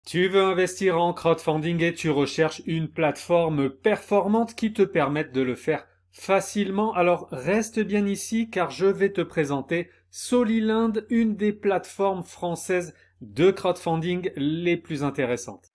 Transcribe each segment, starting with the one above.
Tu veux investir en crowdfunding et tu recherches une plateforme performante qui te permette de le faire facilement. Alors reste bien ici car je vais te présenter Soliland, une des plateformes françaises de crowdfunding les plus intéressantes.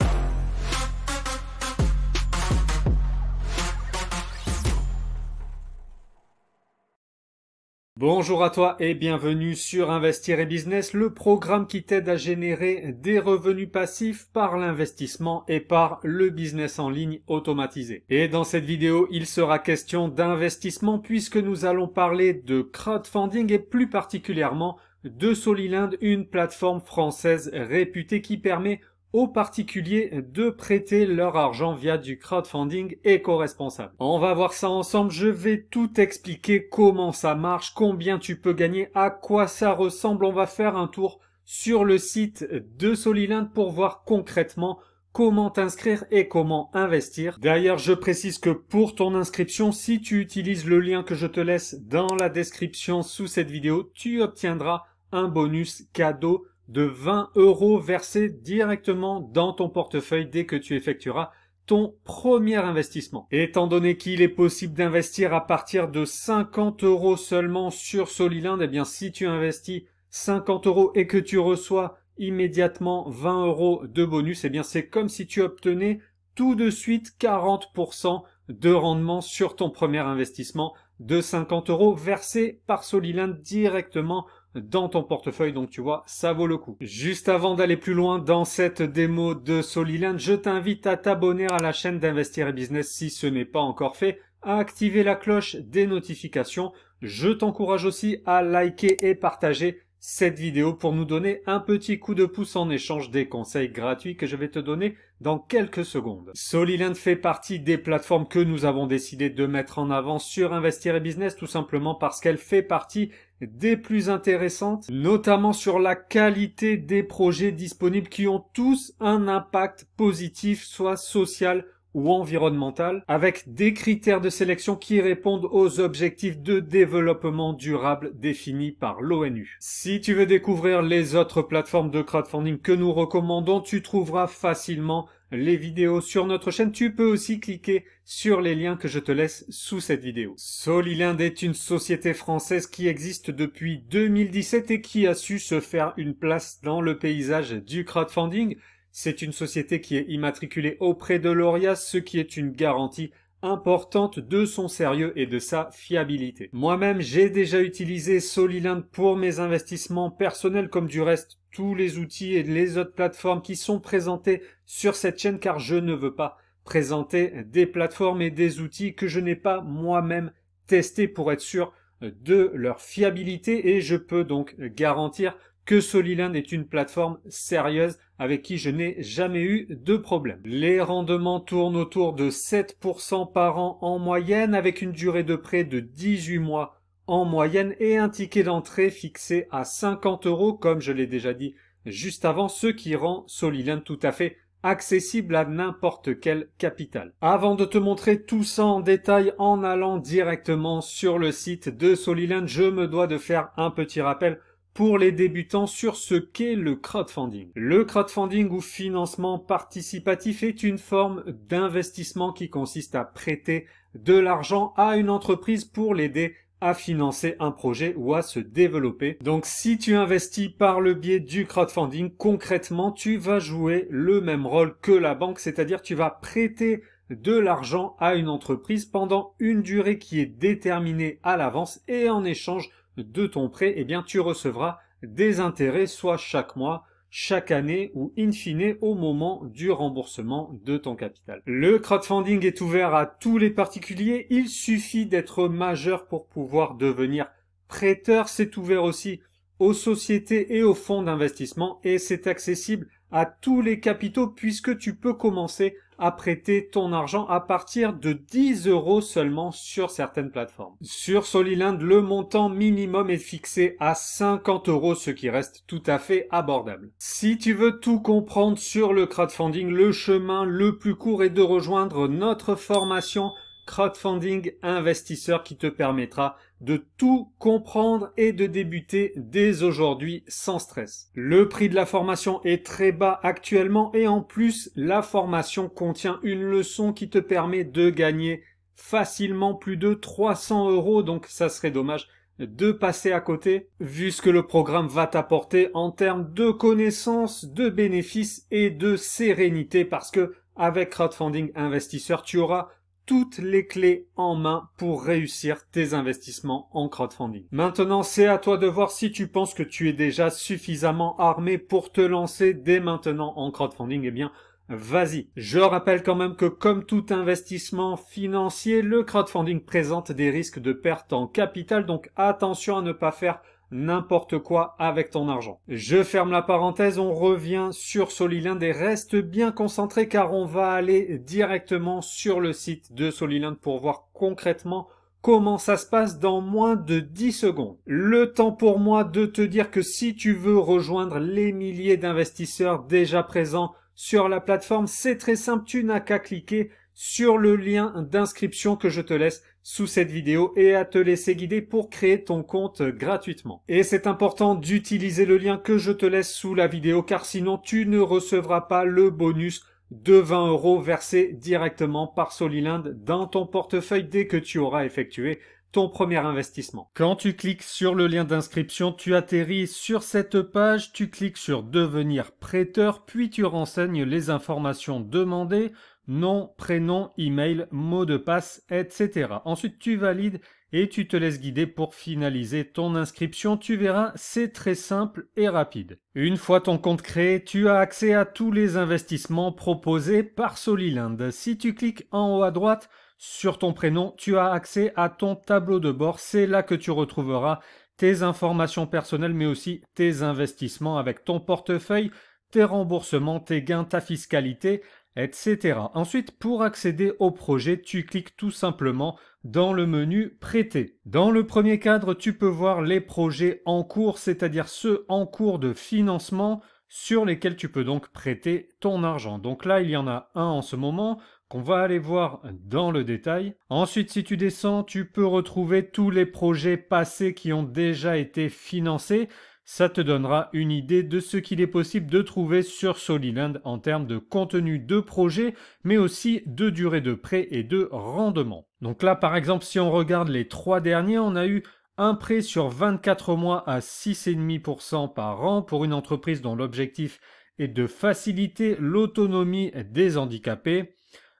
Bonjour à toi et bienvenue sur Investir et Business, le programme qui t'aide à générer des revenus passifs par l'investissement et par le business en ligne automatisé. Et dans cette vidéo, il sera question d'investissement puisque nous allons parler de crowdfunding et plus particulièrement de Soliland, une plateforme française réputée qui permet aux particuliers de prêter leur argent via du crowdfunding éco-responsable. On va voir ça ensemble, je vais tout expliquer comment ça marche, combien tu peux gagner, à quoi ça ressemble. On va faire un tour sur le site de Soliland pour voir concrètement comment t'inscrire et comment investir. D'ailleurs, je précise que pour ton inscription, si tu utilises le lien que je te laisse dans la description sous cette vidéo, tu obtiendras un bonus cadeau de 20 € versés directement dans ton portefeuille dès que tu effectueras ton premier investissement. Étant donné qu'il est possible d'investir à partir de 50 € seulement sur Soliland, eh bien si tu investis 50 € et que tu reçois immédiatement 20 € de bonus, eh bien c'est comme si tu obtenais tout de suite 40% de rendement sur ton premier investissement de 50 € versé par Soliland directement dans ton portefeuille. Donc tu vois, ça vaut le coup. Juste avant d'aller plus loin dans cette démo de Soliland, je t'invite à t'abonner à la chaîne d'Investir et Business si ce n'est pas encore fait, à activer la cloche des notifications. Je t'encourage aussi à liker et partager cette vidéo pour nous donner un petit coup de pouce en échange des conseils gratuits que je vais te donner dans quelques secondes. Soliland fait partie des plateformes que nous avons décidé de mettre en avant sur Investir et Business, tout simplement parce qu'elle fait partie des plus intéressantes, notamment sur la qualité des projets disponibles qui ont tous un impact positif, soit social ou environnemental, avec des critères de sélection qui répondent aux objectifs de développement durable définis par l'ONU. Si tu veux découvrir les autres plateformes de crowdfunding que nous recommandons, tu trouveras facilement les vidéos sur notre chaîne. Tu peux aussi cliquer sur les liens que je te laisse sous cette vidéo. Soliland est une société française qui existe depuis 2017 et qui a su se faire une place dans le paysage du crowdfunding. C'est une société qui est immatriculée auprès de l'ORIAS, ce qui est une garantie importante de son sérieux et de sa fiabilité. Moi-même, j'ai déjà utilisé Soliland pour mes investissements personnels, comme du reste tous les outils et les autres plateformes qui sont présentés sur cette chaîne, car je ne veux pas présenter des plateformes et des outils que je n'ai pas moi-même testés pour être sûr de leur fiabilité, et je peux donc garantir que Soliland est une plateforme sérieuse avec qui je n'ai jamais eu de problème. Les rendements tournent autour de 7% par an en moyenne, avec une durée de prêt de 18 mois en moyenne et un ticket d'entrée fixé à 50 € comme je l'ai déjà dit juste avant, ce qui rend Soliland tout à fait accessible à n'importe quel capital. Avant de te montrer tout ça en détail en allant directement sur le site de Soliland, je me dois de faire un petit rappel pour les débutants sur ce qu'est le crowdfunding. Le crowdfunding ou financement participatif est une forme d'investissement qui consiste à prêter de l'argent à une entreprise pour l'aider à financer un projet ou à se développer. Donc si tu investis par le biais du crowdfunding, concrètement tu vas jouer le même rôle que la banque, c'est-à-dire tu vas prêter de l'argent à une entreprise pendant une durée qui est déterminée à l'avance, et en échange de ton prêt, eh bien, tu recevras des intérêts soit chaque mois, chaque année ou in fine au moment du remboursement de ton capital. Le crowdfunding est ouvert à tous les particuliers. Il suffit d'être majeur pour pouvoir devenir prêteur. C'est ouvert aussi aux sociétés et aux fonds d'investissement, et c'est accessible à tous les capitaux puisque tu peux commencer à prêter ton argent à partir de 10 € seulement sur certaines plateformes. Sur Soliland, le montant minimum est fixé à 50 €, ce qui reste tout à fait abordable. Si tu veux tout comprendre sur le crowdfunding, le chemin le plus court est de rejoindre notre formation Crowdfunding Investisseur qui te permettra de tout comprendre et de débuter dès aujourd'hui sans stress. Le prix de la formation est très bas actuellement et en plus, la formation contient une leçon qui te permet de gagner facilement plus de 300 €, donc ça serait dommage de passer à côté, vu ce que le programme va t'apporter en termes de connaissances, de bénéfices et de sérénité, parce que avec Crowdfunding Investisseur, tu auras toutes les clés en main pour réussir tes investissements en crowdfunding. Maintenant, c'est à toi de voir si tu penses que tu es déjà suffisamment armé pour te lancer dès maintenant en crowdfunding. Eh bien, vas-y. Je rappelle quand même que comme tout investissement financier, le crowdfunding présente des risques de perte en capital, donc attention à ne pas faire n'importe quoi avec ton argent. Je ferme la parenthèse, on revient sur Soliland et reste bien concentré car on va aller directement sur le site de Soliland pour voir concrètement comment ça se passe dans moins de 10 secondes. Le temps pour moi de te dire que si tu veux rejoindre les milliers d'investisseurs déjà présents sur la plateforme, c'est très simple, tu n'as qu'à cliquer sur le lien d'inscription que je te laisse sous cette vidéo et à te laisser guider pour créer ton compte gratuitement. Et c'est important d'utiliser le lien que je te laisse sous la vidéo car sinon tu ne recevras pas le bonus de 20 € versé directement par Soliland dans ton portefeuille dès que tu auras effectué ton premier investissement. Quand tu cliques sur le lien d'inscription, tu atterris sur cette page, tu cliques sur devenir prêteur, puis tu renseignes les informations demandées, nom, prénom, email, mot de passe, etc. Ensuite, tu valides et tu te laisses guider pour finaliser ton inscription. Tu verras, c'est très simple et rapide. Une fois ton compte créé, tu as accès à tous les investissements proposés par Soliland. Si tu cliques en haut à droite sur ton prénom, tu as accès à ton tableau de bord. C'est là que tu retrouveras tes informations personnelles, mais aussi tes investissements avec ton portefeuille, tes remboursements, tes gains, ta fiscalité, etc. Ensuite, pour accéder au projet, tu cliques tout simplement dans le menu Prêter. Dans le premier cadre, tu peux voir les projets en cours, c'est-à-dire ceux en cours de financement sur lesquels tu peux donc prêter ton argent. Donc là, il y en a un en ce moment qu'on va aller voir dans le détail. Ensuite, si tu descends, tu peux retrouver tous les projets passés qui ont déjà été financés. Ça te donnera une idée de ce qu'il est possible de trouver sur Soliland en termes de contenu de projet, mais aussi de durée de prêt et de rendement. Donc là, par exemple, si on regarde les 3 derniers, on a eu un prêt sur 24 mois à 6,5% par an pour une entreprise dont l'objectif est de faciliter l'autonomie des handicapés.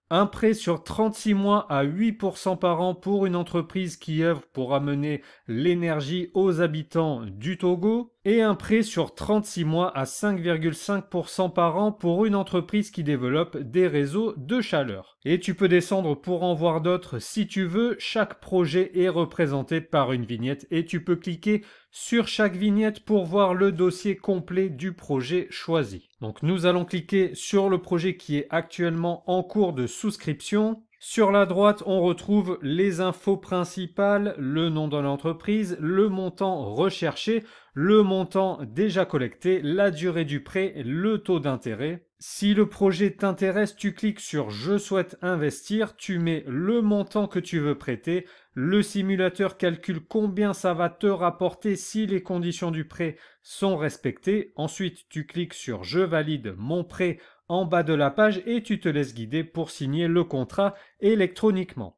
Un prêt sur 36 mois à 8% par an pour une entreprise qui œuvre pour amener l'énergie aux habitants du Togo. Et un prêt sur 36 mois à 5,5% par an pour une entreprise qui développe des réseaux de chaleur. Et tu peux descendre pour en voir d'autres si tu veux. Chaque projet est représenté par une vignette et tu peux cliquer sur chaque vignette pour voir le dossier complet du projet choisi. Donc nous allons cliquer sur le projet qui est actuellement en cours de souscription. Sur la droite, on retrouve les infos principales, le nom de l'entreprise, le montant recherché, le montant déjà collecté, la durée du prêt, le taux d'intérêt. Si le projet t'intéresse, tu cliques sur « Je souhaite investir », tu mets le montant que tu veux prêter, le simulateur calcule combien ça va te rapporter si les conditions du prêt sont respectées. Ensuite, tu cliques sur « Je valide mon prêt » en bas de la page et tu te laisses guider pour signer le contrat électroniquement.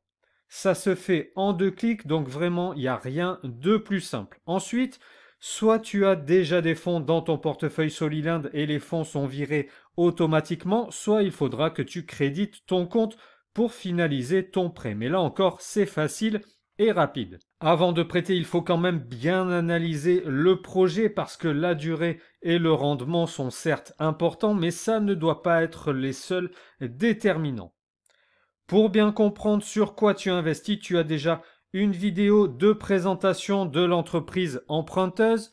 Ça se fait en 2 clics, donc vraiment, il n'y a rien de plus simple. Ensuite, soit tu as déjà des fonds dans ton portefeuille Soliland et les fonds sont virés automatiquement, soit il faudra que tu crédites ton compte pour finaliser ton prêt. Mais là encore, c'est facile et rapide. Avant de prêter, il faut quand même bien analyser le projet parce que la durée et le rendement sont certes importants, mais ça ne doit pas être les seuls déterminants. Pour bien comprendre sur quoi tu investis, tu as déjà une vidéo de présentation de l'entreprise emprunteuse.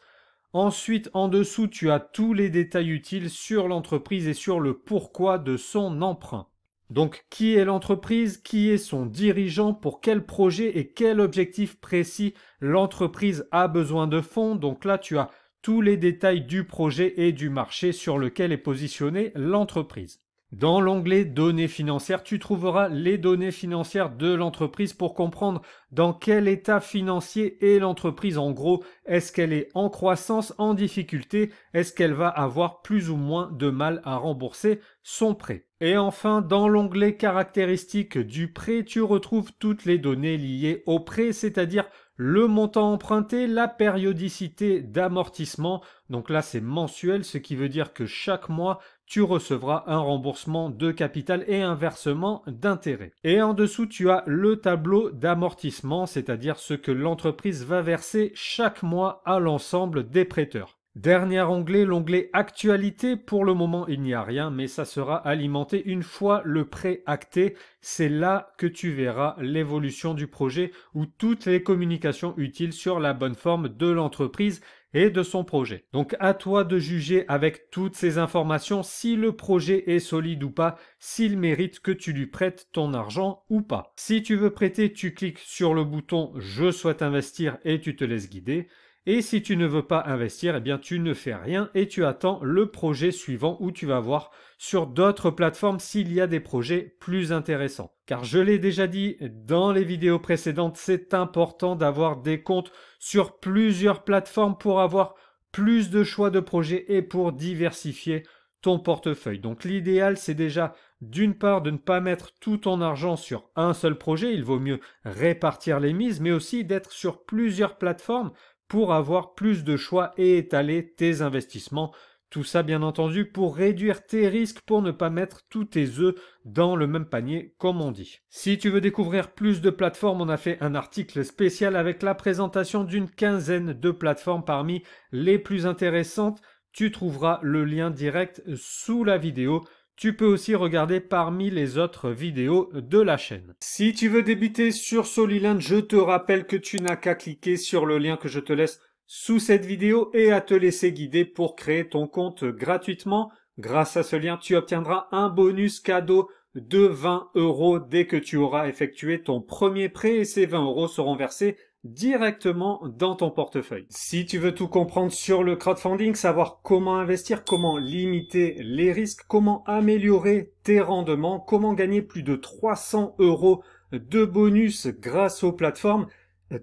Ensuite, en dessous, tu as tous les détails utiles sur l'entreprise et sur le pourquoi de son emprunt. Donc, qui est l'entreprise, qui est son dirigeant, pour quel projet et quel objectif précis l'entreprise a besoin de fonds. Donc là, tu as tous les détails du projet et du marché sur lequel est positionnée l'entreprise. Dans l'onglet données financières, tu trouveras les données financières de l'entreprise pour comprendre dans quel état financier est l'entreprise. En gros, est-ce qu'elle est en croissance, en difficulté? Est-ce qu'elle va avoir plus ou moins de mal à rembourser son prêt? Et enfin, dans l'onglet caractéristiques du prêt, tu retrouves toutes les données liées au prêt, c'est-à-dire le montant emprunté, la périodicité d'amortissement. Donc là, c'est mensuel, ce qui veut dire que chaque mois, tu recevras un remboursement de capital et un versement d'intérêt. Et en dessous, tu as le tableau d'amortissement, c'est-à-dire ce que l'entreprise va verser chaque mois à l'ensemble des prêteurs. Dernier onglet, l'onglet actualité. Pour le moment, il n'y a rien, mais ça sera alimenté une fois le prêt acté. C'est là que tu verras l'évolution du projet ou toutes les communications utiles sur la bonne forme de l'entreprise et de son projet. Donc à toi de juger avec toutes ces informations si le projet est solide ou pas, s'il mérite que tu lui prêtes ton argent ou pas. Si tu veux prêter, tu cliques sur le bouton « Je souhaite investir » et tu te laisses guider. Et si tu ne veux pas investir, eh bien tu ne fais rien et tu attends le projet suivant où tu vas voir sur d'autres plateformes s'il y a des projets plus intéressants. Car je l'ai déjà dit dans les vidéos précédentes, c'est important d'avoir des comptes sur plusieurs plateformes pour avoir plus de choix de projets et pour diversifier ton portefeuille. Donc l'idéal, c'est déjà d'une part de ne pas mettre tout ton argent sur un seul projet, il vaut mieux répartir les mises, mais aussi d'être sur plusieurs plateformes pour avoir plus de choix et étaler tes investissements. Tout ça, bien entendu, pour réduire tes risques, pour ne pas mettre tous tes œufs dans le même panier, comme on dit. Si tu veux découvrir plus de plateformes, on a fait un article spécial avec la présentation d'une quinzaine de plateformes parmi les plus intéressantes. Tu trouveras le lien direct sous la vidéo. Tu peux aussi regarder parmi les autres vidéos de la chaîne. Si tu veux débuter sur Soliland, je te rappelle que tu n'as qu'à cliquer sur le lien que je te laisse sous cette vidéo et à te laisser guider pour créer ton compte gratuitement. Grâce à ce lien, tu obtiendras un bonus cadeau de 20 € dès que tu auras effectué ton premier prêt et ces 20 € seront versés directement dans ton portefeuille. Si tu veux tout comprendre sur le crowdfunding, savoir comment investir, comment limiter les risques, comment améliorer tes rendements, comment gagner plus de 300 € de bonus grâce aux plateformes,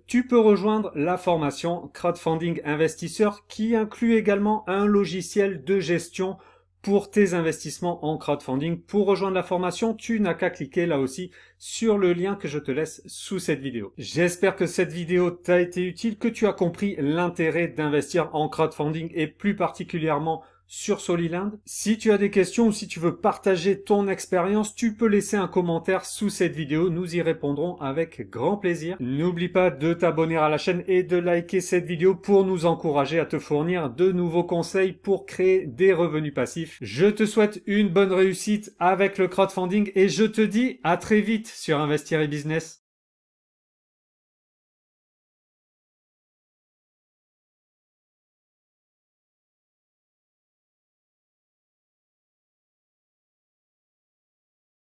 tu peux rejoindre la formation Crowdfunding Investisseur qui inclut également un logiciel de gestion pour tes investissements en crowdfunding. Pour rejoindre la formation, tu n'as qu'à cliquer là aussi sur le lien que je te laisse sous cette vidéo. J'espère que cette vidéo t'a été utile, que tu as compris l'intérêt d'investir en crowdfunding et plus particulièrement sur Soliland. Si tu as des questions ou si tu veux partager ton expérience, tu peux laisser un commentaire sous cette vidéo. Nous y répondrons avec grand plaisir. N'oublie pas de t'abonner à la chaîne et de liker cette vidéo pour nous encourager à te fournir de nouveaux conseils pour créer des revenus passifs. Je te souhaite une bonne réussite avec le crowdfunding et je te dis à très vite sur Investir et Business.